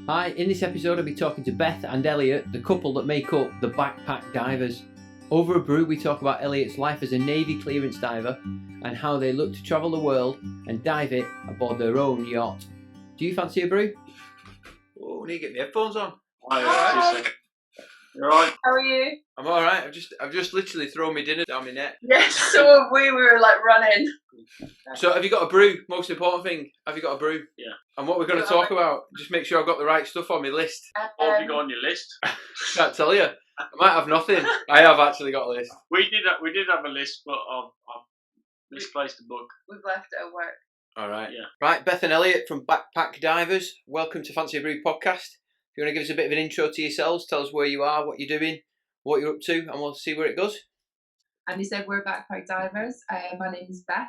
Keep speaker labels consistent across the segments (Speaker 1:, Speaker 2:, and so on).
Speaker 1: Hi, in this episode I'll be talking to Beth and Elliot, the couple that make up the Backpack Divers. Over a brew we talk about Elliot's life as a Navy clearance diver and how they look to travel the world and dive it aboard their own yacht. Do you fancy a brew?
Speaker 2: Oh, I need to get my headphones on.
Speaker 3: Hi. You alright?
Speaker 4: How are you?
Speaker 2: I'm alright, I've just literally thrown my dinner down my neck.
Speaker 4: Yes, so we were like running.
Speaker 2: So have you got a brew? Most important thing, have you got a brew?
Speaker 3: Yeah.
Speaker 2: And what we're going to talk about, just make sure I've got the right stuff on my list.
Speaker 3: What have you got on your list?
Speaker 2: Can't tell you. I might have nothing. I have actually got a list.
Speaker 3: We did have a list, but I've misplaced the book.
Speaker 4: We've left it at work.
Speaker 2: Alright.
Speaker 3: Yeah.
Speaker 2: Right, Beth and Elliot from Backpack Divers. Welcome to Fancy a Brew podcast. If you want to give us a bit of an intro to yourselves, tell us where you are, what you're doing, what you're up to, and we'll see where it goes.
Speaker 4: And you said we're backpack divers. My name's Beth.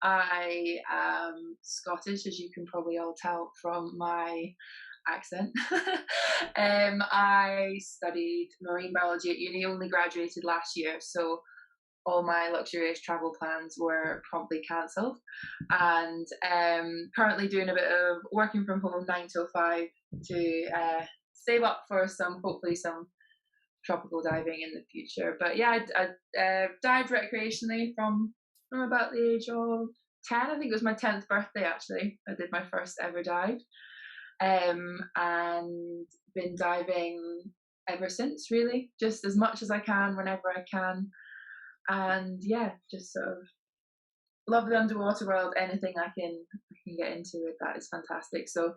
Speaker 4: I am Scottish, as you can probably all tell from my accent. I studied marine biology at uni, only graduated last year, so all my luxurious travel plans were promptly cancelled. And currently doing a bit of working from home 9 till 5 to save up for hopefully some tropical diving in the future. But yeah, I dived recreationally from about the age of 10. I think it was my 10th birthday actually. I did my first ever dive, and been diving ever since, really, just as much as I can whenever I can. And yeah, just sort of love the underwater world. Anything I can get into with that is fantastic. So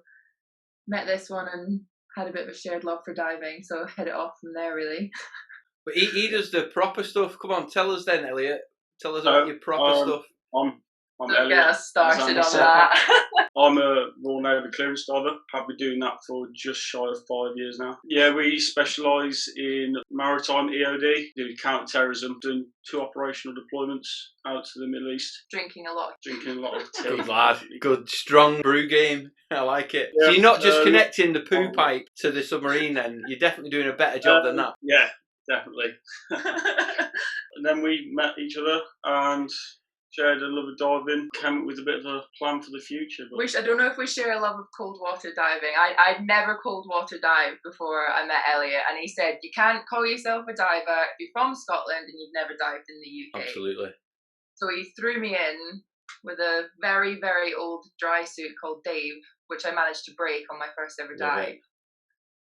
Speaker 4: met this one and had a bit of a shared love for diving, so hit it off from there, really.
Speaker 2: But he does the proper stuff. Come on, tell us then, Elliot. Tell us about your proper stuff.
Speaker 3: I'm
Speaker 4: Don't
Speaker 3: Elliot.
Speaker 4: get us started on that.
Speaker 3: I'm a Royal Navy clearance diver. I've been doing that for just shy of 5 years now. Yeah, we specialise in maritime EOD, do counter-terrorism, done 2 operational deployments out to the Middle East.
Speaker 4: Drinking a lot.
Speaker 3: Drinking a lot of tea.
Speaker 2: Good lad. Good, strong brew game. I like it.
Speaker 3: Yeah,
Speaker 2: So you're not just connecting the poo pipe to the submarine then. You're definitely doing a better job than that.
Speaker 3: Yeah, definitely. And then we met each other and shared a love of diving, came up with a bit of a plan for the future. But
Speaker 4: I don't know if we share a love of cold water diving. I'd never cold water dived before I met Elliot, and he said, you can't call yourself a diver if you're from Scotland and you've never dived in the UK.
Speaker 2: Absolutely.
Speaker 4: So he threw me in with a very, very old dry suit called Dave, which I managed to break on my first ever dive.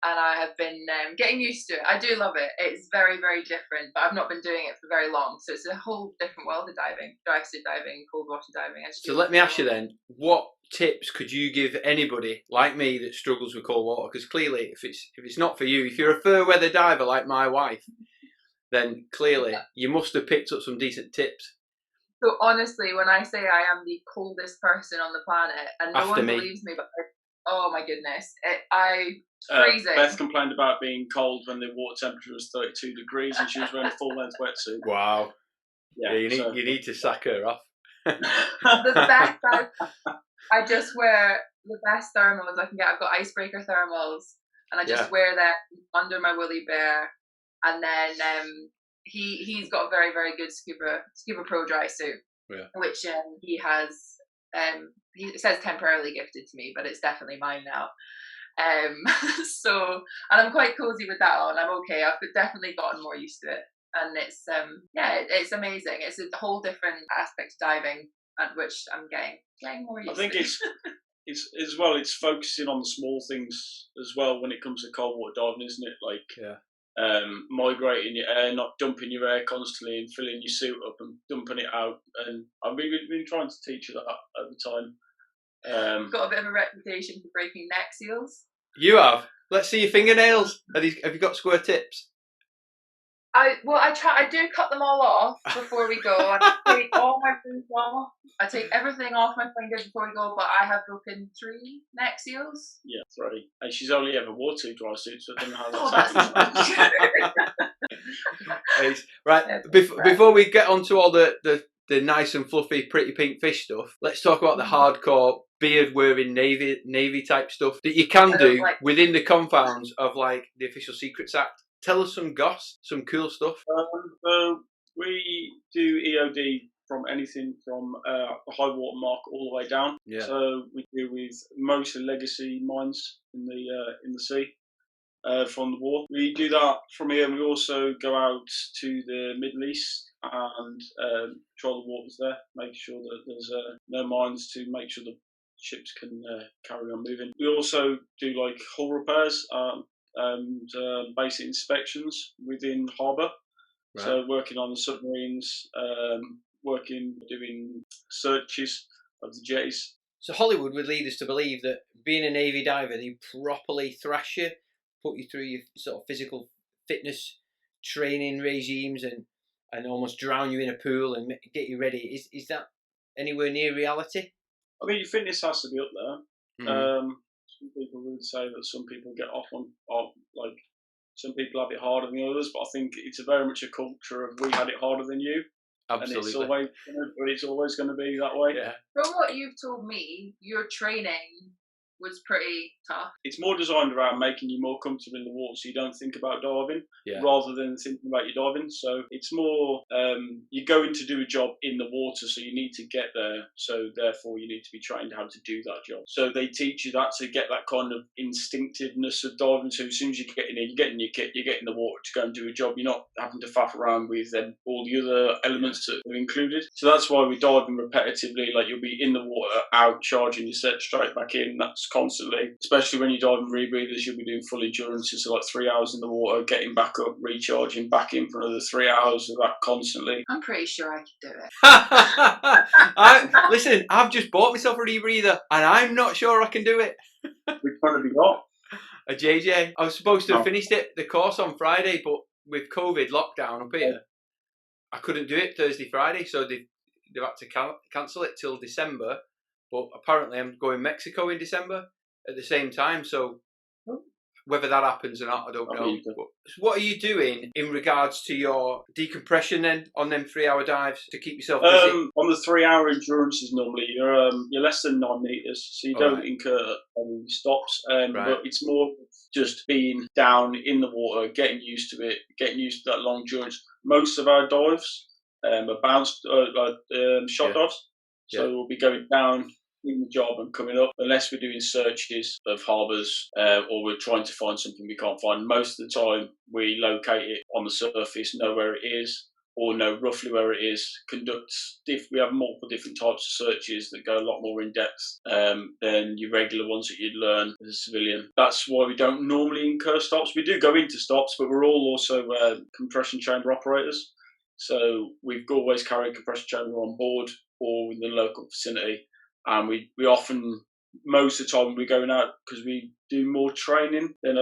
Speaker 4: And I have been getting used to it. I do love it. It's very, very different, but I've not been doing it for very long. So it's a whole different world of diving, dry suit diving, cold water diving.
Speaker 2: So let me ask you then, what tips could you give anybody like me that struggles with cold water? Because clearly, if it's not for you, if you're a fair weather diver like my wife, then clearly you must have picked up some decent tips.
Speaker 4: So honestly, when I say I am the coldest person on the planet, and no one believes me, but oh my goodness, freezing.
Speaker 3: Beth complained about being cold when the water temperature was 32 degrees and she was wearing a full-length wetsuit.
Speaker 2: Wow.
Speaker 3: Yeah,
Speaker 2: you need to sack her off.
Speaker 4: The best, I just wear the best thermals I can get. I've got icebreaker thermals, and I just wear them under my woolly bear. And then he's got a very, very good Scuba Pro dry suit, which he has. He says temporarily gifted to me, but it's definitely mine now. So, and I'm quite cozy with that on. I'm okay. I've definitely gotten more used to it, and it's it's amazing. It's a whole different aspect of diving, at which I'm getting more used to.
Speaker 3: I think it's as well. It's focusing on the small things as well when it comes to cold water diving, isn't it? Like migrating your air, not dumping your air constantly, and filling your suit up and dumping it out. And I've been trying to teach you that at the time.
Speaker 4: Got a bit of a reputation for breaking neck seals.
Speaker 2: You have. Let's see your fingernails. Have you got square tips?
Speaker 4: I do cut them all off before we go. I take all my fingers off. I take everything off my fingers before we go, but I have broken 3 neck seals.
Speaker 3: Yeah, 3. And she's only ever wore 2 dry suits, so I don't know how that's
Speaker 2: Right, before we get on to all the nice and fluffy, pretty pink fish stuff, let's talk about the hardcore beard-wearing Navy type stuff that you can do within the confounds of like the Official Secrets Act. Tell us some goss, some cool stuff.
Speaker 3: So we do EOD from anything from the high water mark all the way down.
Speaker 2: Yeah.
Speaker 3: So we deal with mostly legacy mines in the sea from the war. We do that from here, and we also go out to the Middle East and patrol the waters there, make sure that there's no mines to make sure the ships can carry on moving. We also do like hull repairs and basic inspections within harbour.
Speaker 2: Right.
Speaker 3: So working on the submarines, doing searches of the jetties.
Speaker 1: So Hollywood would lead us to believe that being a Navy diver, they properly thrash you, put you through your sort of physical fitness training regimes and almost drown you in a pool and get you ready. Is that anywhere near reality?
Speaker 3: I mean, your fitness has to be up there.
Speaker 2: Mm.
Speaker 3: Some people would say that some people get off on like some people have it harder than others, but I think it's very much a culture of we had it harder than you.
Speaker 2: Absolutely.
Speaker 3: And it's always going to be that way.
Speaker 2: Yeah.
Speaker 4: From what you've told me, your training was pretty tough.
Speaker 3: It's more designed around making you more comfortable in the water, so you don't think about diving,
Speaker 2: Yeah.
Speaker 3: rather than thinking about your diving. So it's more you're going to do a job in the water, so you need to get there. So therefore, you need to be trained how to do that job. So they teach you that to get that kind of instinctiveness of diving. So as soon as you get in there, you get in your kit, you get in the water to go and do a job. You're not having to faff around with all the other elements that are included. So that's why we're diving repetitively. Like you'll be in the water, out, charging your set straight back in. That's constantly, especially when you dive in rebreathers, you'll be doing full endurances, so like 3 hours in the water, getting back up, recharging, back in for another 3 hours of that constantly.
Speaker 4: I'm pretty sure I could do it.
Speaker 1: Listen, I've just bought myself a rebreather and I'm not sure I can do it.
Speaker 3: We've currently got
Speaker 1: A JJ. I was supposed to have finished the course on Friday, but with COVID lockdown up here, I couldn't do it Thursday, Friday, so they've had to cancel it till December. But apparently I'm going Mexico in December at the same time, so whether that happens or not, I don't know. But what are you doing in regards to your decompression then on them 3 hour dives to keep yourself busy?
Speaker 3: On the 3 hour endurances, normally you're less than 9 meters, so you don't incur any stops. But it's more just being down in the water, getting used to it, getting used to that long endurance. Most of our dives are bounced shot dives, so we'll be going down in the job and coming up, unless we're doing searches of harbours or we're trying to find something we can't find. Most of the time we locate it on the surface, know where it is, or know roughly where it is. We have multiple different types of searches that go a lot more in depth than your regular ones that you'd learn as a civilian. That's why we don't normally incur stops. We do go into stops, but we're all also compression chamber operators, so we've always carried a compression chamber on board or in the local vicinity. And we often, most of the time, we're going out because we do more training than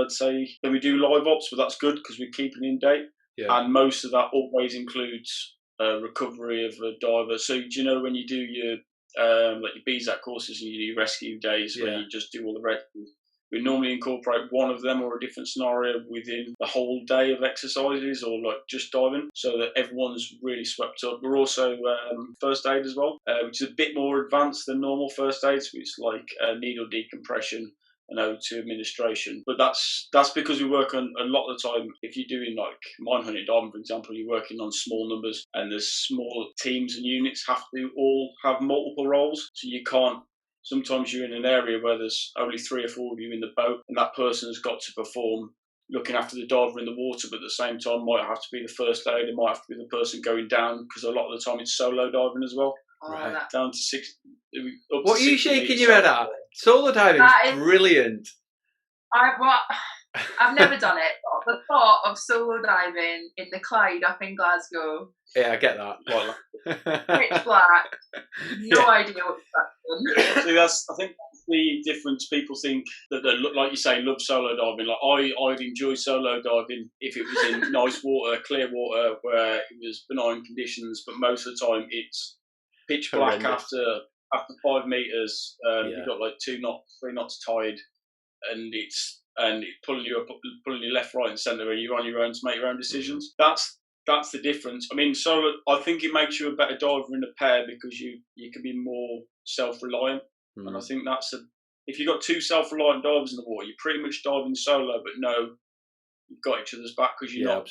Speaker 3: we do live ops, but that's good because we're keeping in date. Yeah. And most of that always includes recovery of a diver. So do you know when you do your like your BZAC courses and you do your rescue days where you just do all the rescues? We normally incorporate one of them or a different scenario within the whole day of exercises or like just diving, so that everyone's really swept up. We're also first aid as well, which is a bit more advanced than normal first aid. So it's like needle decompression and O2 administration. But that's because we work on a lot of the time. If you're doing like mine hunting diving, for example, you're working on small numbers and there's small teams and units have to all have multiple roles. So you can't. Sometimes you're in an area where there's only 3 or 4 of you in the boat, and that person has got to perform looking after the diver in the water, but at the same time might have to be the first aid, it might have to be the person going down, because a lot of the time it's solo diving as well.
Speaker 1: Right.
Speaker 3: Down to 6.
Speaker 1: What are you shaking your head at? Solo diving is brilliant.
Speaker 4: I've never done it, but the thought of solo diving in the Clyde up in Glasgow.
Speaker 1: Yeah, I get that.
Speaker 4: Pitch black. No idea what's happening.
Speaker 3: So that's, I think, the difference. People think that they look, like you say, love solo diving. Like I'd enjoy solo diving if it was in nice water, clear water, where it was benign conditions. But most of the time, it's pitch black after 5 meters. You've got like 2 knots, 3 knots tide, and it's pulling you up, pulling you left, right, and centre, and you're on your own to make your own decisions. That's the difference. I mean, solo, I think it makes you a better diver in a pair because you can be more self-reliant. And I think if you've got 2 self-reliant divers in the water, you're pretty much diving solo, but no, you've got each other's back because you're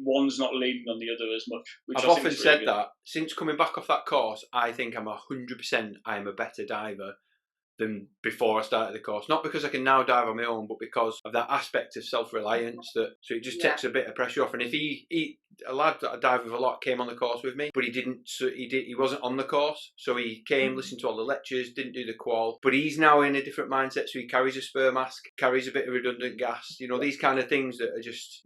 Speaker 3: one's not leaning on the other as much. Which
Speaker 2: I've
Speaker 3: I think
Speaker 2: often
Speaker 3: is really
Speaker 2: said
Speaker 3: good.
Speaker 2: that since coming back off that course, I think I'm 100% I'm a better diver than before I started the course. Not because I can now dive on my own, but because of that aspect of self-reliance. So it just takes a bit of pressure off. And if a lad that I dive with a lot came on the course with me, but he wasn't on the course, so he came, listened to all the lectures, didn't do the qual, but he's now in a different mindset. So he carries a spur mask, carries a bit of redundant gas. You know, these kind of things that are just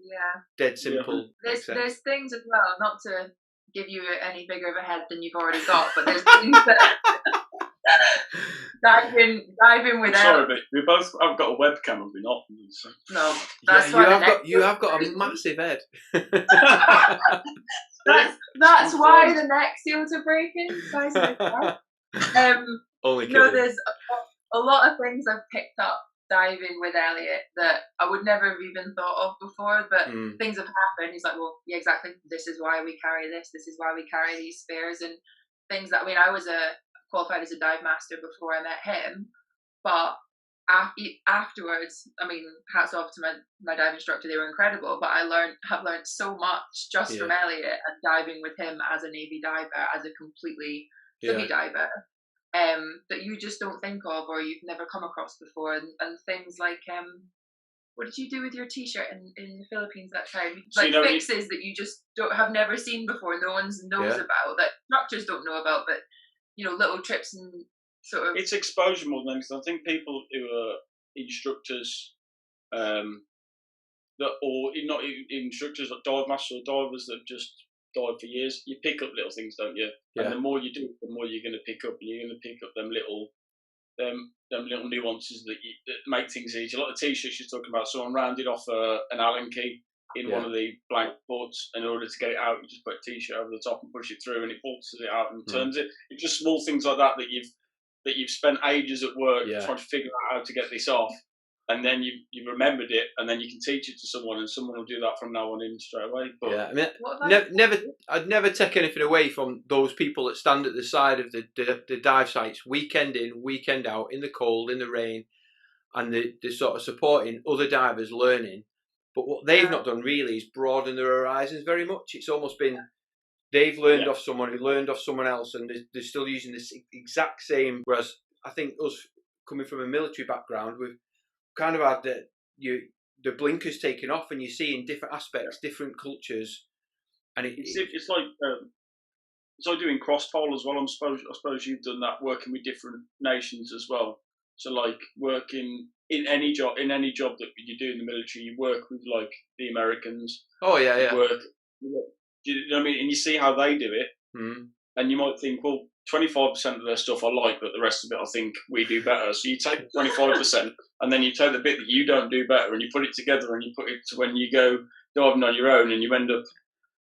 Speaker 2: dead simple.
Speaker 4: Yeah. There's things as well, not to give you any bigger of a head than you've already got, but there's things that diving without.
Speaker 3: Sorry, but we both have got a webcam, have we not? So.
Speaker 4: No, that's why
Speaker 2: you have got a massive head.
Speaker 4: that's why the neck seals are breaking.
Speaker 2: Only kidding.
Speaker 4: No, there's a lot of things I've picked up diving with Elliot that I would never have even thought of before, but things have happened. He's like, well, yeah, exactly. This is why we carry this. This is why we carry these spears and things that. I mean, I was qualified as a dive master before I met him, but afterwards, I mean, hats off to my dive instructor, they were incredible, but I have learned so much just from Elliot and diving with him as a Navy diver, as a completely heavy diver, that you just don't think of or you've never come across before, and things like what did you do with your t-shirt in the Philippines that time?
Speaker 3: So
Speaker 4: like fixes that you just have never seen before, no one knows about, that instructors don't know about, but you know, little trips and sort of.
Speaker 3: It's exposure more than anything. I think people who are instructors, or not instructors, like dive masters or divers that have just dived for years, you pick up little things, don't you? Yeah. And the more you do, the more you're going to pick up, and you're going to pick up them little nuances that make things easier. Like the t-shirts you're talking about, someone rounded off an Allen key in one of the blank ports, and in order to get it out, you just put a t-shirt over the top and push it through, and it pulses it out and turns it. It's just small things like that you've spent ages at work trying to figure out how to get this off, and then you've remembered it, and then you can teach it to someone, and someone will do that from now on in straight away. But
Speaker 2: I mean, I'd never take anything away from those people that stand at the side of the dive sites, weekend in, weekend out, in the cold, in the rain, and they're sort of supporting other divers learning. But what they've not done really is broaden their horizons very much. It's almost been they've learned off someone who learned off someone else, and they're still using this exact same. Whereas I think us coming from a military background, we've kind of had the blinkers taken off, and you see in different aspects, different cultures, and it's like
Speaker 3: doing cross pole as well. I suppose you've done that, working with different nations as well. So like working in any job that you do in the military, you work with like the Americans.
Speaker 2: Oh yeah.
Speaker 3: You know what I mean? And you see how they do it, and you might think, well, 25% of their stuff I like, but the rest of it I think we do better. So you take 25%, and then you take the bit that you don't do better, and you put it together, and you put it to when you go diving on your own, and you end up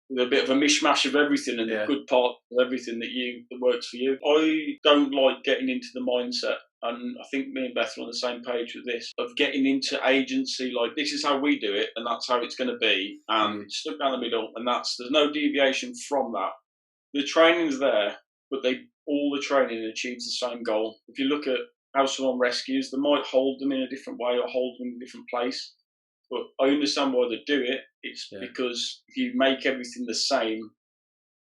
Speaker 3: with a bit of a mishmash of everything, and the good part of everything that works for you. I don't like getting into the mindset, and I think me and Beth are on the same page with this, of getting into agency, like this is how we do it, and that's how it's going to be, and stuck down the middle, and there's no deviation from that. The training's there, but all the training achieves the same goal. If you look at how someone rescues, they might hold them in a different way or hold them in a different place. But I understand why they do it. It's because if you make everything the same,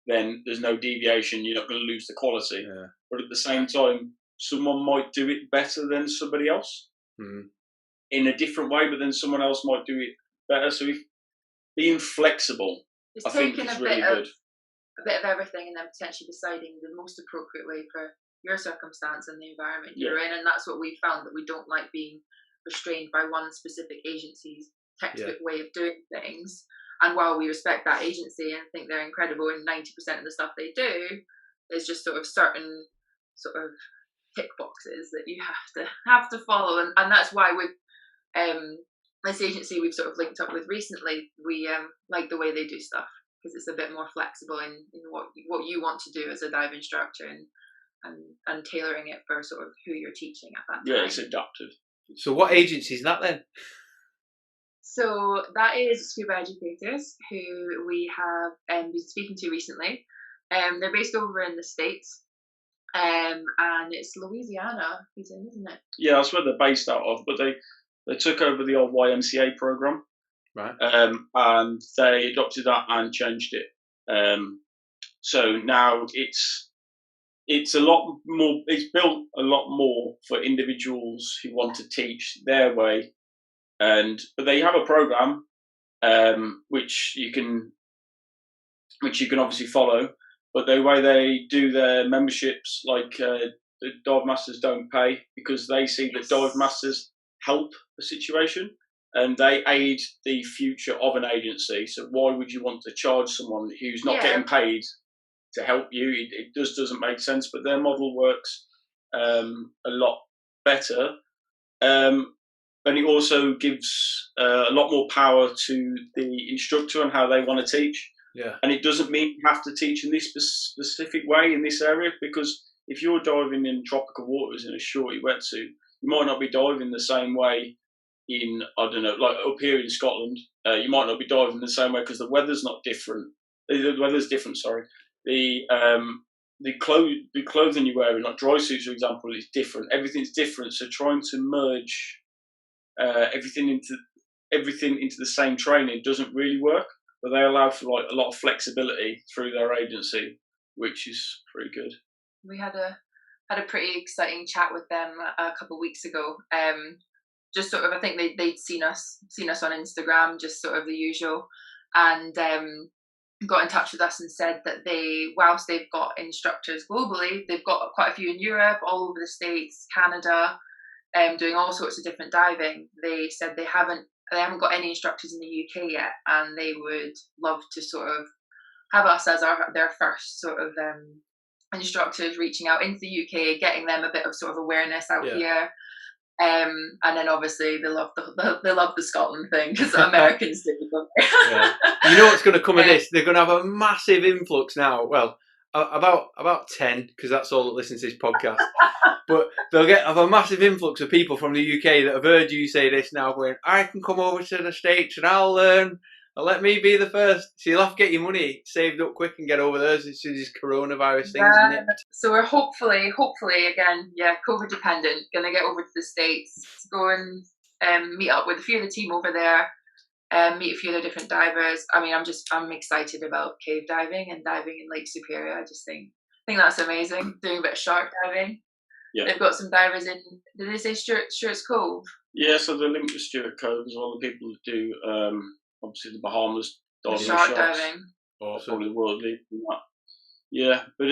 Speaker 3: then there's no deviation. You're not going to lose the quality. Yeah. But at the same time, someone might do it better than somebody else in a different way, but then someone else might do it better. So being flexible, I think, is really good.
Speaker 4: A bit of everything, and then potentially deciding the most appropriate way for your circumstance and the environment you're in. And that's what we found, that we don't like being restrained by one specific agency's textbook way of doing things. And while we respect that agency and think they're incredible in 90% of the stuff they do, there's just sort of certain sort of tick boxes that you have to follow. And that's why with this agency we've sort of linked up with recently, we like the way they do stuff, because it's a bit more flexible in what you want to do as a dive instructor, and tailoring it for sort of who you're teaching at that time.
Speaker 3: Yeah, it's adaptive.
Speaker 2: So what agency is that then?
Speaker 4: So that is Scuba Educators, who we have been speaking to recently. They're based over in the States, and it's Louisiana he's in, isn't it?
Speaker 3: Yeah, that's where they're based out of, but they took over the old YMCA program.
Speaker 1: Right.
Speaker 3: And they adopted that and changed it. So now it's a lot more. It's built a lot more for individuals who want to teach their way, but they have a program which you can obviously follow. But the way they do their memberships, like the dive masters don't pay because they see that dive masters help the situation and they aid the future of an agency. So why would you want to charge someone who's not getting paid to help you? It just doesn't make sense. But their model works a lot better. And it also gives a lot more power to the instructor and how they want to teach.
Speaker 1: Yeah.
Speaker 3: And it doesn't mean you have to teach in this specific way in this area, because if you're diving in tropical waters in a shorty wetsuit, you might not be diving the same way in, I don't know, like up here in Scotland. You might not be diving the same way because the weather's not different. The weather's different, sorry. The clothing you're wearing, like dry suits, for example, is different. Everything's different. So trying to merge everything into the same training doesn't really work. But they allow for like a lot of flexibility through their agency, which is pretty good.
Speaker 4: We had a pretty exciting chat with them a couple of weeks ago. Just sort of, I think they'd seen us on Instagram, just sort of the usual, and got in touch with us and said that whilst they've got instructors globally, they've got quite a few in Europe, all over the States, Canada, doing all sorts of different diving. They said they haven't got any instructors in the UK yet, and they would love to sort of have us as their first sort of instructors, reaching out into the UK, getting them a bit of sort of awareness out here. And then obviously they love the Scotland thing because Americans do.
Speaker 1: Yeah. You know what's going to come of this? They're going to have a massive influx now. Well, about 10, because that's all that listens to this podcast. But they'll have a massive influx of people from the UK that have heard you say this now, going, I can come over to the States and I'll learn. And let me be the first. So you'll have to get your money saved up quick and get over there as soon as this coronavirus thing's nipped.
Speaker 4: So we're hopefully again, COVID dependent, going to get over to the States, go and meet up with a few of the team over there, meet a few of the different divers. I mean, I'm excited about cave diving and diving in Lake Superior. I just think that's amazing. Doing a bit of shark diving. Yeah. They've got some divers in, did they say Stuart's Cove?
Speaker 3: Yeah, so they're linked to Stuart Cove as well. The people that do, obviously the Bahamas diving
Speaker 4: shark diving.
Speaker 3: Awesome. Probably world league in that. Yeah, but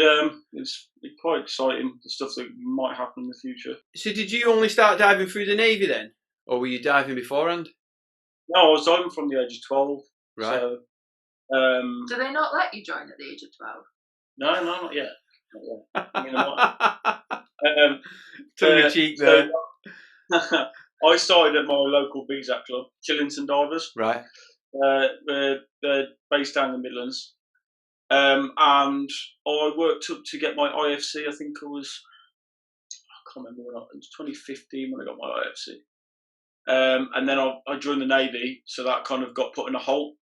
Speaker 3: it's quite exciting, the stuff that might happen in the future.
Speaker 1: So did you only start diving through the Navy then? Or were you diving beforehand?
Speaker 3: No, I was diving from the age of 12.
Speaker 1: Right.
Speaker 3: So,
Speaker 4: do they not let you join at the age of
Speaker 3: No,12? not yet.
Speaker 1: Tongue cheek there.
Speaker 3: I started at my local BZAC club, Chillington Divers.
Speaker 1: Right.
Speaker 3: They're based down in the Midlands. And I worked up to get my IFC. I think I can't remember when it was 2015 when I got my IFC. And then I joined the Navy, so that kind of got put in a halt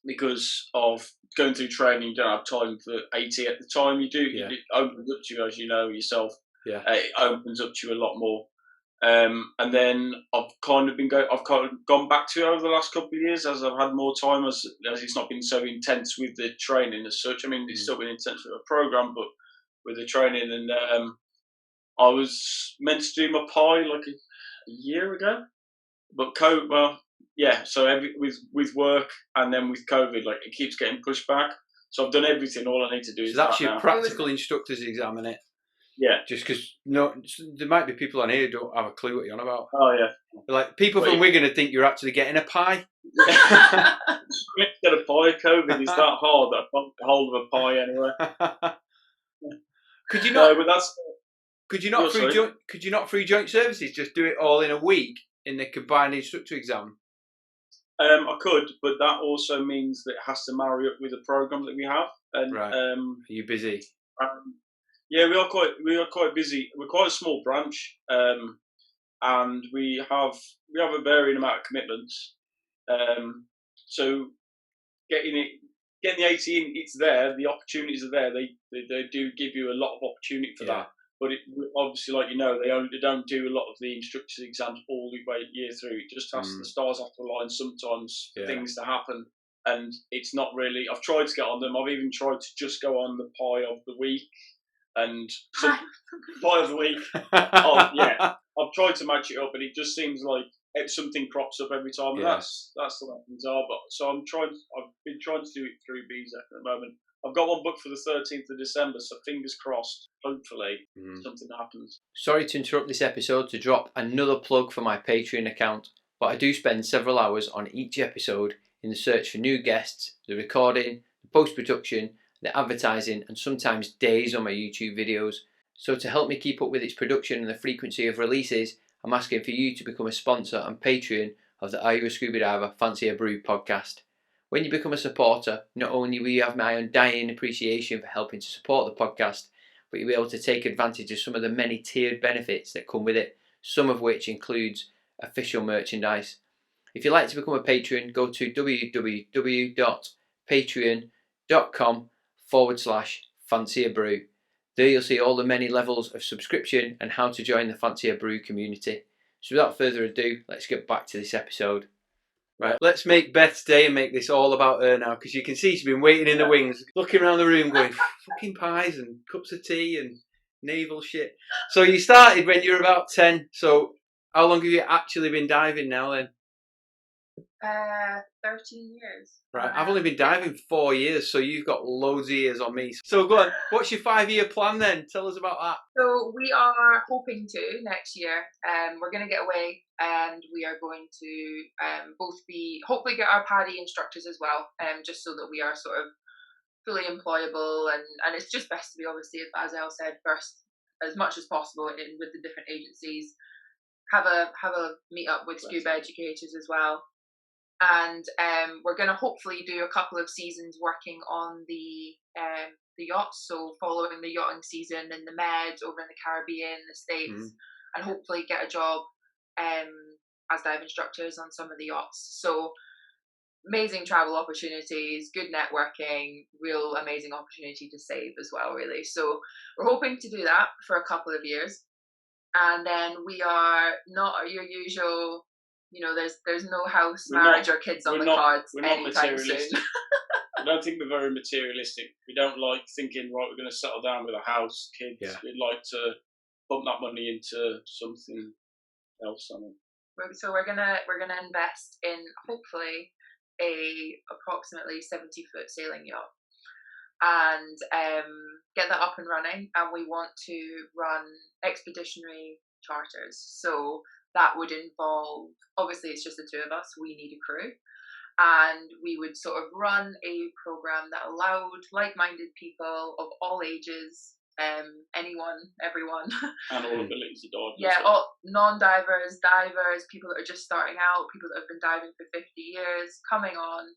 Speaker 3: because of going through training. You don't have time for AT at the time. You do. Yeah. It opens up to you, as you know yourself.
Speaker 1: Yeah.
Speaker 3: It opens up to you a lot more. And then I've kind of gone back to it over the last couple of years as I've had more time, as it's not been so intense with the training as such. I mean, it's still been intense with a program, but with the training. And I was meant to do my PI like a year ago, but so with work and then with COVID, like it keeps getting pushed back. So I've done everything. All I need to do is
Speaker 1: that's your practical instructor's exam, isn't it?
Speaker 3: Yeah.
Speaker 1: Just because there might be people on here who don't have a clue what you're on about.
Speaker 3: Oh yeah.
Speaker 1: Like people from Wigan would think you're actually getting a pie.
Speaker 3: Get a pie. COVID is that hard. I can't get hold of a pie anyway.
Speaker 1: Could you not?
Speaker 3: But that's.
Speaker 1: Could you not through joint services just do it all in a week in the combined instructor exam?
Speaker 3: I could, but that also means that it has to marry up with the program that we have. And,
Speaker 1: right. Are you busy?
Speaker 3: Yeah, we are quite busy. We're quite a small branch, and we have a varying amount of commitments. So getting the 18, it's there. The opportunities are there. They do give you a lot of opportunity for that. But obviously, like they don't do a lot of the instructors exams all the way year through. It just has the stars have to align sometimes for things to happen, and it's not really. I've tried to get on them. I've even tried to just go on the pie of the week, and pie of the week. Oh yeah, I've tried to match it up, but it just seems like something crops up every time. And that's the way things are. But so I've been trying to do it through BZEC at the moment. I've got one booked for the 13th of December, so fingers crossed, hopefully something happens.
Speaker 1: Sorry to interrupt this episode to drop another plug for my Patreon account, but I do spend several hours on each episode in the search for new guests, the recording, the post-production, the advertising, and sometimes days on my YouTube videos. So to help me keep up with its production and the frequency of releases, I'm asking for you to become a sponsor and Patreon of the Are You a Scuba Diver? Fancy a Brew podcast. When you become a supporter, not only will you have my undying appreciation for helping to support the podcast, but you'll be able to take advantage of some of the many tiered benefits that come with it, some of which includes official merchandise. If you'd like to become a patron, go to www.patreon.com/fancyaBrew. There you'll see all the many levels of subscription and how to join the Fancy a Brew community. So without further ado, let's get back to this episode.
Speaker 2: Right, let's make Beth's day and make this all about her now, because you can see she's been waiting in the wings, looking around the room going, fucking pies and cups of tea and naval shit. So you started when you were about 10, so how long have you actually been diving now then?
Speaker 4: 13 years.
Speaker 2: Right, I've only been diving 4 years, so you've got loads of years on me. So go on, what's your 5-year plan then? Tell us about that.
Speaker 4: So we are hoping to next year. We're going to get away, and we are going to hopefully get our PADI instructors as well, just so that we are sort of fully employable, and it's just best to be, obviously, as El said, first as much as possible with the different agencies. Have a meet up with scuba educators as well. And we're going to hopefully do a couple of seasons working on the yachts, so following the yachting season in the Med, over in the Caribbean, the States, and hopefully get a job as dive instructors on some of the yachts. So amazing travel opportunities, good networking, real amazing opportunity to save as well, really. So we're hoping to do that for a couple of years. And then we are not your usual, there's no house, marriage, or kids on the cards anytime soon.
Speaker 3: I don't think we're very materialistic. We don't like thinking, right, we're going to settle down with a house, kids. Yeah. We'd like to pump that money into something else.
Speaker 4: So we're gonna invest in hopefully a approximately 70-foot sailing yacht, and get that up and running. And we want to run expeditionary charters. So that would involve, obviously it's just the two of us, we need a crew, and we would sort of run a program that allowed like-minded people of all ages, anyone, everyone,
Speaker 3: and all abilities to dive.
Speaker 4: Yeah, all non-divers, divers, people that are just starting out, people that have been diving for 50 years, coming on,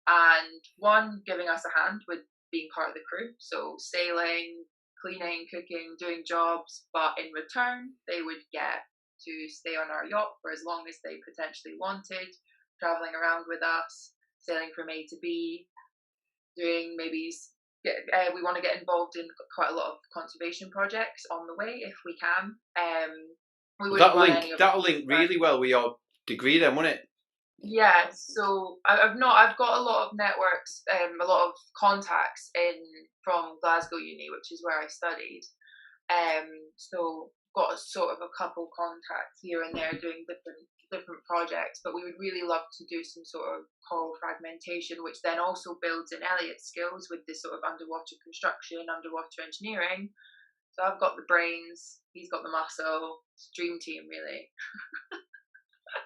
Speaker 4: and one, giving us a hand with being part of the crew, so sailing, cleaning, cooking, doing jobs, but in return they would get to stay on our yacht for as long as they potentially wanted, traveling around with us, sailing from A to B, doing we want to get involved in quite a lot of conservation projects on the way if we can.
Speaker 2: That'll link really well with your degree then, won't it?
Speaker 4: Yeah, so I've got a lot of networks, a lot of contacts from Glasgow Uni, which is where I studied. So got sort of a couple contacts here and there doing different projects, but we would really love to do some sort of coral fragmentation, which then also builds in Elliot's skills with this sort of underwater construction, underwater engineering. So I've got the brains, he's got the muscle. It's a dream team, really.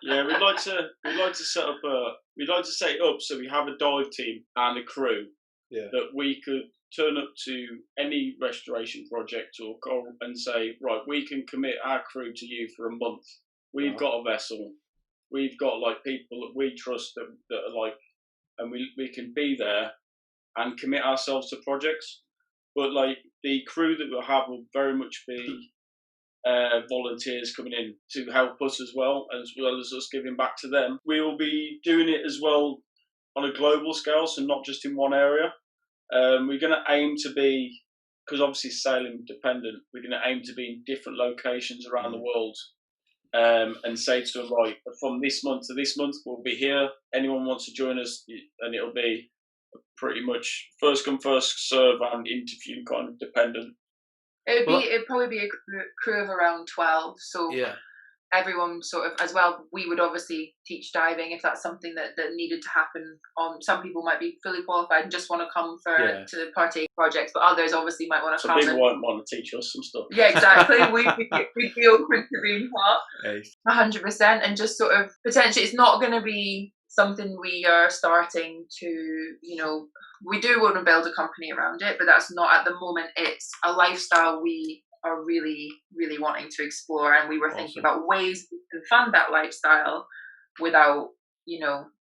Speaker 3: Yeah, we'd like to set it up so we have a dive team and a crew that we could turn up to any restoration project or coral and say, right, we can commit our crew to you for a month. We've got a vessel. We've got people that we trust that are and we can be there and commit ourselves to projects. But the crew that we'll have will very much be volunteers coming in to help us as well as us giving back to them. We will be doing it as well on a global scale, so not just in one area. We're going to aim to be because obviously sailing dependent, we're going to aim to be in different locations around the world, and say to them, right, from this month to this month, we'll be here. Anyone wants to join us, and it'll be pretty much first come, first serve and interview kind of dependent.
Speaker 4: It'd probably be a crew of around 12. So everyone sort of, as well, we would obviously teach diving if that's something that needed to happen. Some people might be fully qualified and just want to come to partake projects, but others obviously might want to come.
Speaker 3: Some people won't want to teach us some stuff.
Speaker 4: Yeah, exactly. We'd be open to being part. 100%, and just sort of potentially, it's not going to be something we are starting to, we do want to build a company around it, but that's not at the moment. It's a lifestyle we are really, really wanting to explore, and we were thinking about ways we can fund that lifestyle without,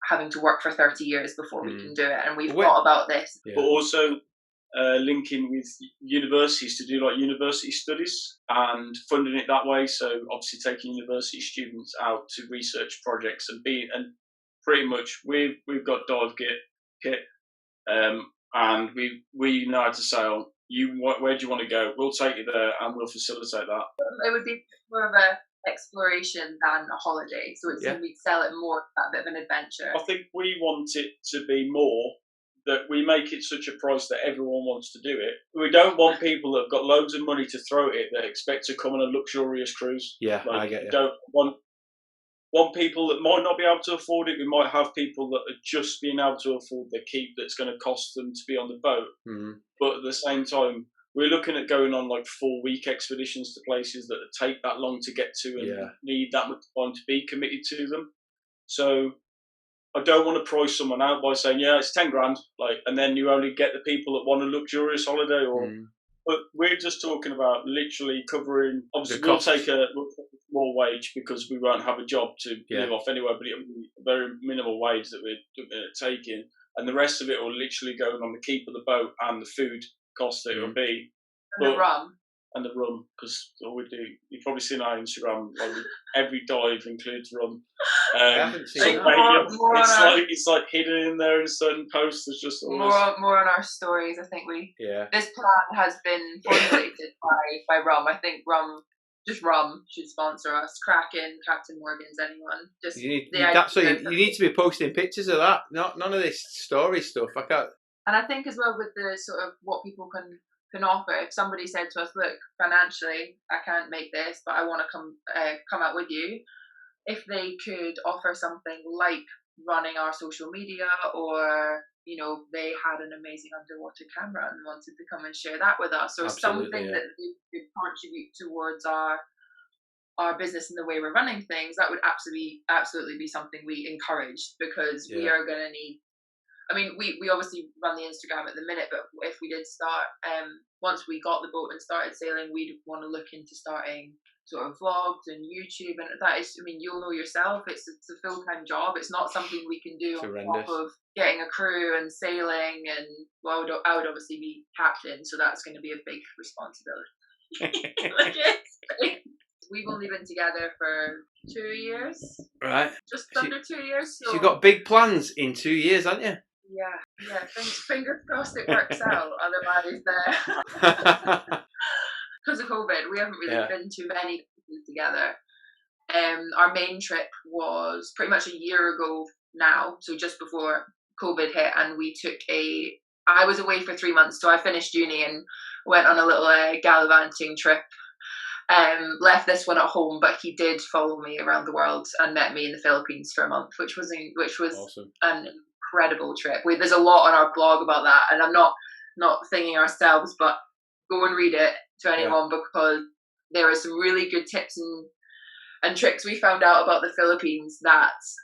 Speaker 4: having to work for 30 years before we can do it. And we've thought about this.
Speaker 3: Yeah. But also linking with universities to do like university studies and funding it that way. So obviously taking university students out to research projects and pretty much we've got dive kit, and we know how to sail. Where do you want to go? We'll take you there and we'll facilitate that.
Speaker 4: It would be more of a exploration than a holiday, so we'd sell it more that bit of an adventure.
Speaker 3: I think we want it to be more that we make it such a price that everyone wants to do it. We don't want people that have got loads of money to throw at it that expect to come on a luxurious cruise.
Speaker 1: Yeah, I get you.
Speaker 3: Don't want people that might not be able to afford it. We might have people that are just being able to afford the keep that's going to cost them to be on the boat. Mm-hmm. But at the same time, we're looking at going on like 4-week expeditions to places that take that long to get to and need that much time to be committed to them. So I don't want to price someone out by saying, it's 10 grand, and then you only get the people that want a luxurious holiday. But we're just talking about literally covering. Obviously, we'll take a small wage because we won't have a job to live off anyway, but it'll be a very minimal wage that we're taking. And the rest of it will literally go on the keep of the boat and the food cost that it will be.
Speaker 4: And the rum.
Speaker 3: And the rum, because all we do, you've probably seen our Instagram, every dive includes rum.
Speaker 1: I haven't seen that.
Speaker 3: It's like hidden in there in certain posts. There's just
Speaker 4: more on our stories. I think this plan has been formulated by Rum. I think Rum should sponsor us. Kraken, Captain Morgan's, anyone. Just
Speaker 1: you need to be posting pictures of that. None of this story stuff. I can't.
Speaker 4: And I think as well with the sort of what people can offer. If somebody said to us, look, financially, I can't make this, but I want to come out with you. If they could offer something like running our social media, or they had an amazing underwater camera and wanted to come and share that with us, or something that they could contribute towards our business and the way we're running things, that would absolutely be something we encourage, because we are going to need. I mean, we obviously run the Instagram at the minute, but if we did start, once we got the boat and started sailing, we'd want to look into starting sort of vlogs and YouTube, and that is, I mean, you'll know yourself, it's a full-time job. It's not something we can do on top of getting a crew and sailing, and I would obviously be captain, so that's going to be a big responsibility. We've only been together for 2 years. Right. Just under 2 years. So
Speaker 1: you've got big plans in 2 years, haven't you?
Speaker 4: Yeah. Fingers crossed it works out. Otherwise, because of COVID, we haven't really been to many places together. Our main trip was pretty much a year ago now, so just before COVID hit, and we took I was away for 3 months, so I finished uni and went on a little gallivanting trip. Left this one at home, but he did follow me around the world and met me in the Philippines for a month, which was awesome. An incredible trip. There's a lot on our blog about that, and I'm not thinking ourselves, but go and read it to anyone, because there are some really good tips and tricks we found out about the Philippines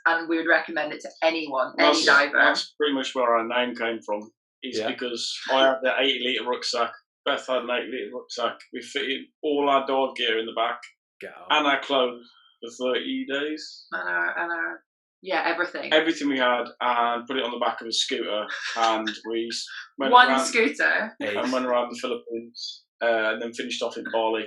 Speaker 4: and we would recommend it to anyone, any diver.
Speaker 3: That's pretty much where our name came from, because I had the 80-litre rucksack. Beth had an 8-litre rucksack. We fitted all our dive gear in the back and our clothes for 30 days.
Speaker 4: And our everything.
Speaker 3: Everything we had, and put it on the back of a scooter, and we went
Speaker 4: scooter
Speaker 3: and went around the Philippines, and then finished off in Bali.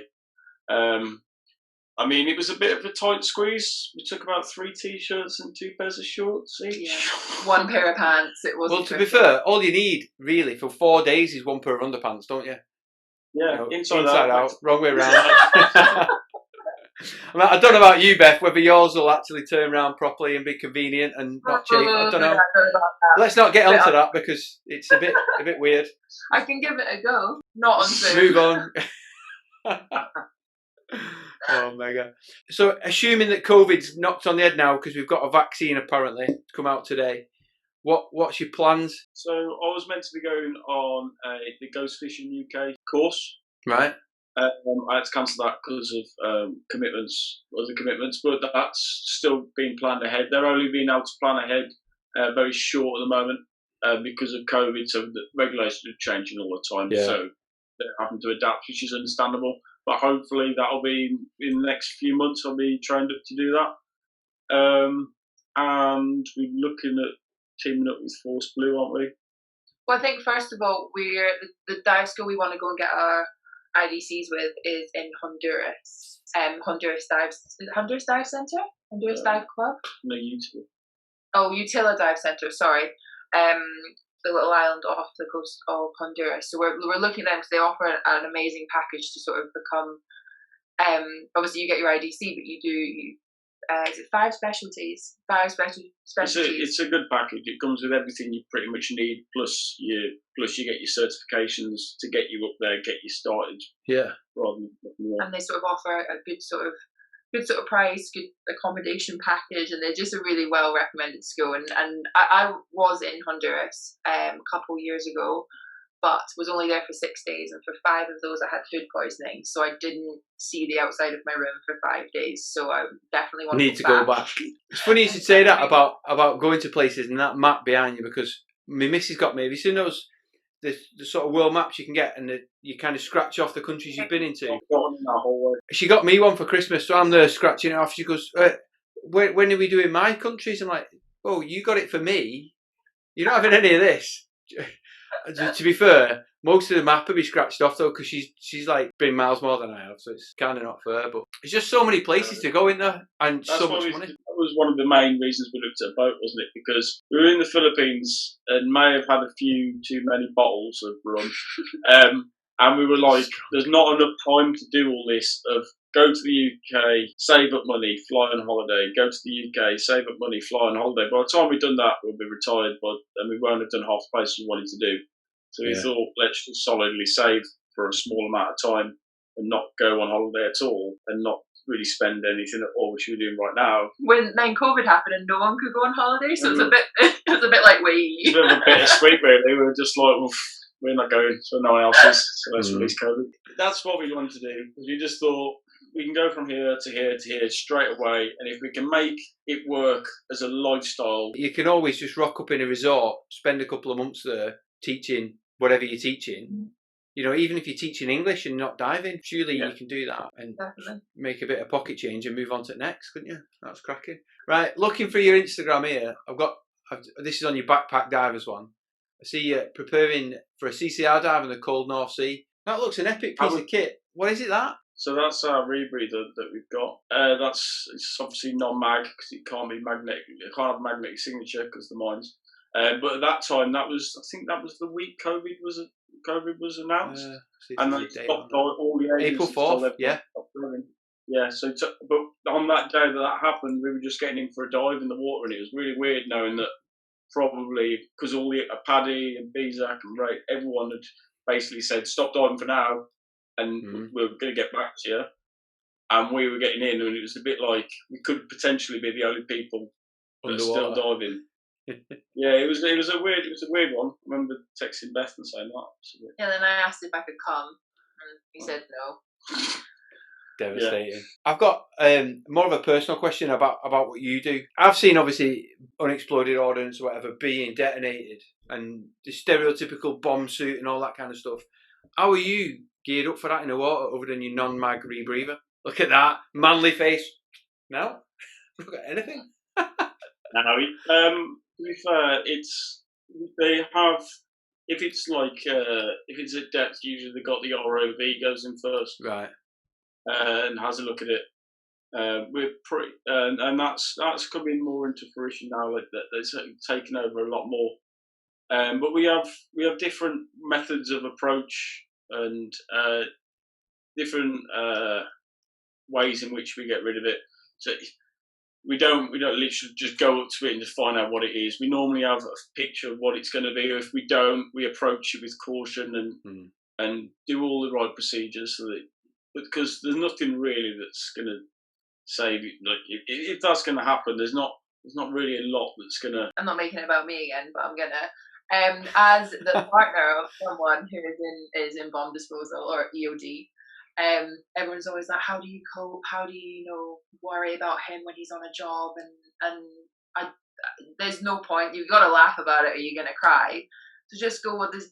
Speaker 3: I mean, it was a bit of a tight squeeze. We took about 3 t-shirts and 2 pairs of shorts each.
Speaker 4: Yeah. 1 pair of pants. It wasn't.
Speaker 1: Well, to be fair, all you need really for 4 days is 1 pair of underpants, don't you?
Speaker 3: Yeah,
Speaker 2: No,
Speaker 3: inside
Speaker 2: out, wrong way around. I don't know about you, Beth, whether yours will actually turn around properly and be convenient and not chafe. I don't know. Let's not get onto that because it's a bit weird.
Speaker 4: I can give it a go. Not on Zoom.
Speaker 2: Move on. Oh, mega. So, assuming that COVID's knocked on the head now because we've got a vaccine apparently come out today, what's your plans?
Speaker 3: So, I was meant to be going on the Ghost Fishing UK course.
Speaker 2: Right.
Speaker 3: I had to cancel that because of other commitments, but that's still being planned ahead. They're only being able to plan ahead very short at the moment because of COVID, so the regulations are changing all the time.
Speaker 2: Yeah.
Speaker 3: So they're having to adapt, which is understandable. But hopefully that'll be in the next few months. I'll be trained up to do that. And we're looking at teaming up with Force Blue, aren't we?
Speaker 4: Well, I think first of all, we're the dive school we want to go and get our IDCs with is in Honduras. Honduras Dive Center? Honduras Dive Club?
Speaker 3: No, Utila.
Speaker 4: Oh, Utila Dive Center, sorry. The little island off the coast of Honduras. So we're looking at them because they offer an amazing package to sort of become. Obviously, you get your IDC, but you do. Is it 5 specialties? 5 specialties.
Speaker 3: It's a good package. It comes with everything you pretty much need, plus you get your certifications to get you up there, get you started.
Speaker 2: Yeah.
Speaker 3: Rather than,
Speaker 4: and they sort of offer a good sort of price, good accommodation package, and they're just a really well recommended school. And I was in Honduras a couple years ago, but was only there for 6 days, and for 5 of those I had food poisoning, so I didn't see the outside of my room for 5 days. So I definitely want
Speaker 2: to go back. It's funny you should say that about going to places and that map behind you, because my missus got me. Have you seen those the sort of world maps you can get, and you kind of scratch off the countries you've been into? She got me one for Christmas, so I'm there scratching it off. She goes, when are we doing my countries? I'm like, oh, you got it for me. You're not having any of this. To be fair, most of the map will be scratched off though, because she's like been miles more than I have, so it's kind of not fair. But it's just so many places to go in there, and so much money.
Speaker 3: That was one of the main reasons we looked at a boat, wasn't it? Because we were in the Philippines and may have had a few too many bottles of rum, and we were like, "There's not enough time to do all this of." Go to the UK, save up money, fly on holiday. Go to the UK, save up money, fly on holiday. By the time we'd done that, we'd be retired, and we won't have done half the places we wanted to do. So we thought, let's just solidly save for a small amount of time and not go on holiday at all, and not really spend anything at all, which we're doing right now.
Speaker 4: When then COVID happened and no one could go on holiday, so it was a bit like we.
Speaker 3: It's a bit of a bittersweet, really. We were just like, well, we're not going, so no one else is. So let's release COVID. That's what we wanted to do, because we just thought, we can go from here to here to here straight away, and if we can make it work as a lifestyle.
Speaker 2: You can always just rock up in a resort, spend a couple of months there teaching whatever you're teaching. You know, even if you're teaching English and not diving, surely you can do that and make a bit of pocket change and move on to the next, couldn't you? That's cracking. Right, looking for your Instagram here. This is on your backpack divers one. I see you preparing for a CCR dive in the cold North Sea. That looks an epic piece of kit. What is it that?
Speaker 3: So that's our rebreather that we've got. It's obviously non-mag because it can't be magnetic. It can't have a magnetic signature because the mines. But at that time, I think that was the week COVID was announced, and they stopped all the agencies.
Speaker 2: April 4th, yeah.
Speaker 3: Yeah. But on that day that happened, we were just getting in for a dive in the water, and it was really weird knowing that probably because all the PADI and BZAC and Ray, everyone had basically said stop diving for now. And we were going to get back to you, and we were getting in, and it was a bit like we could potentially be the only people that are still diving. Yeah, it was a weird one. I remember texting Beth and saying that.
Speaker 4: Yeah, then I asked if I could come, and he said no.
Speaker 2: Devastating. Yeah. I've got more of a personal question about what you do. I've seen obviously unexploded ordnance or whatever being detonated, and the stereotypical bomb suit and all that kind of stuff. How are you geared up for that in the water other than your non-mag rebreather? Look at that manly face. No, look at anything.
Speaker 3: No, to be fair, if it's at depth, usually they've got the ROV goes in first,
Speaker 2: right,
Speaker 3: and has a look at it. We're pretty, and that's coming more into fruition now. Like that, they're taking over a lot more. But we have different methods of approach and different ways in which we get rid of it. So we don't literally just go up to it and just find out what it is. We normally have a picture of what it's going to be. If we don't, we approach it with caution and do all the right procedures, so that, because there's nothing really that's going to save you. Like if that's going to happen, there's not really a lot that's going to.
Speaker 4: I'm not making it about me again, but I'm gonna. As the partner of someone who is in bomb disposal or EOD, everyone's always like, how do you cope? How do you worry about him when he's on a job? And there's no point. You've got to laugh about it, or you're gonna cry. So just go. What the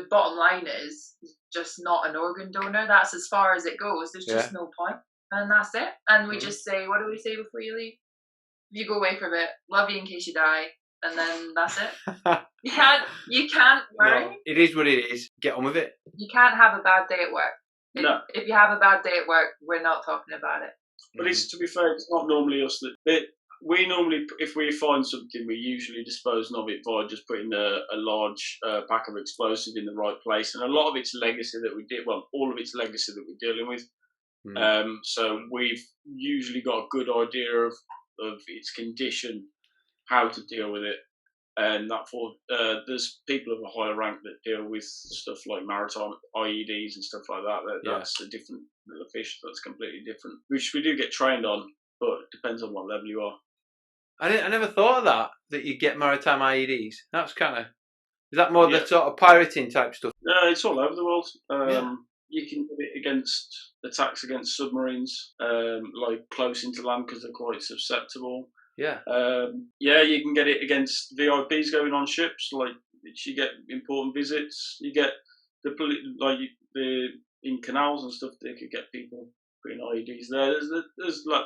Speaker 4: bottom line is just not an organ donor. That's as far as it goes. There's just no point, and that's it. And we just say, what do we say before you leave? If you go away for a bit, love you in case you die, and then that's it. You can't worry.
Speaker 2: No, it is what it is. Get on with it.
Speaker 4: You can't have a bad day at work.
Speaker 3: No.
Speaker 4: If you have a bad day at work, we're not talking about it.
Speaker 3: But it's, to be fair, it's not normally us that we normally, if we find something, we usually dispose of it by just putting a large pack of explosives in the right place. And a lot of it's legacy that we did. Well, all of it's legacy that we're dealing with. So we've usually got a good idea of its condition, how to deal with it. And there's people of a higher rank that deal with stuff like maritime IEDs and stuff like that. That's a different little fish. That's completely different, which we do get trained on, but it depends on what level you are.
Speaker 2: I never thought of that you get maritime IEDs. That's kind of, is that more the sort of pirating type stuff?
Speaker 3: No, it's all over the world. You can do it against attacks against submarines, like close into land, because they're quite susceptible.
Speaker 2: Yeah.
Speaker 3: You can get it against VIPs going on ships. Like, you get important visits. You get in canals and stuff. They could get people putting IEDs there. There's like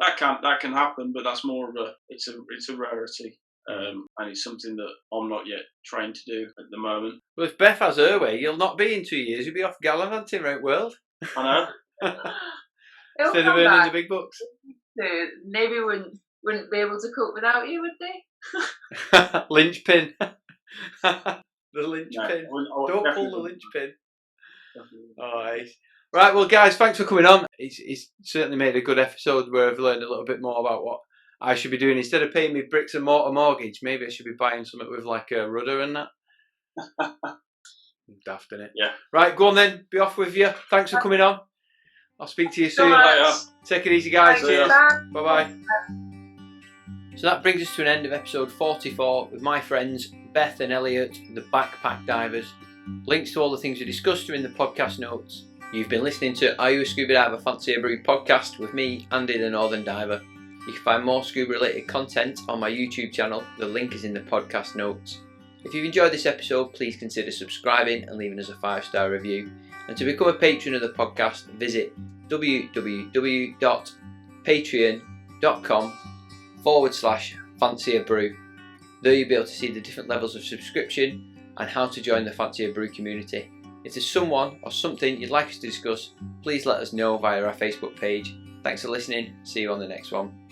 Speaker 3: that can happen, but that's more of it's a rarity. And it's something that I'm not yet trained to do at the moment.
Speaker 2: Well, if Beth has her way, you'll not be in 2 years. You'll be off gallivanting around the world.
Speaker 3: I know.
Speaker 2: Instead of earning the big bucks.
Speaker 4: Navy wouldn't be able to cope without you, would they?
Speaker 2: Linchpin. The linchpin.
Speaker 3: No,
Speaker 2: don't pull the linchpin. Alright. Right, well guys, thanks for coming on. It's certainly made a good episode where I've learned a little bit more about what I should be doing. Instead of paying me bricks and mortar mortgage, maybe I should be buying something with like a rudder and that. Daft, innit?
Speaker 3: Yeah.
Speaker 2: Right, go on then. Be off with you. Thanks for coming on. I'll speak to you soon. Take it easy, guys. Cheers. Bye-bye. So that brings us to an end of episode 44 with my friends Beth and Elliot, the backpack divers. Links to all the things we discussed are in the podcast notes. You've been listening to Are You a Scuba Diver Fancy a Brew podcast with me, Andy the Northern Diver. You can find more scuba related content on my YouTube channel. The link is in the podcast notes. If you've enjoyed this episode, please consider subscribing and leaving us a 5-star review. And to become a patron of the podcast, visit www.patreon.com/Fancy a Brew. There you'll be able to see the different levels of subscription and how to join the Fancy a Brew community. If there's someone or something you'd like us to discuss, please let us know via our Facebook page. Thanks for listening. See you on the next one.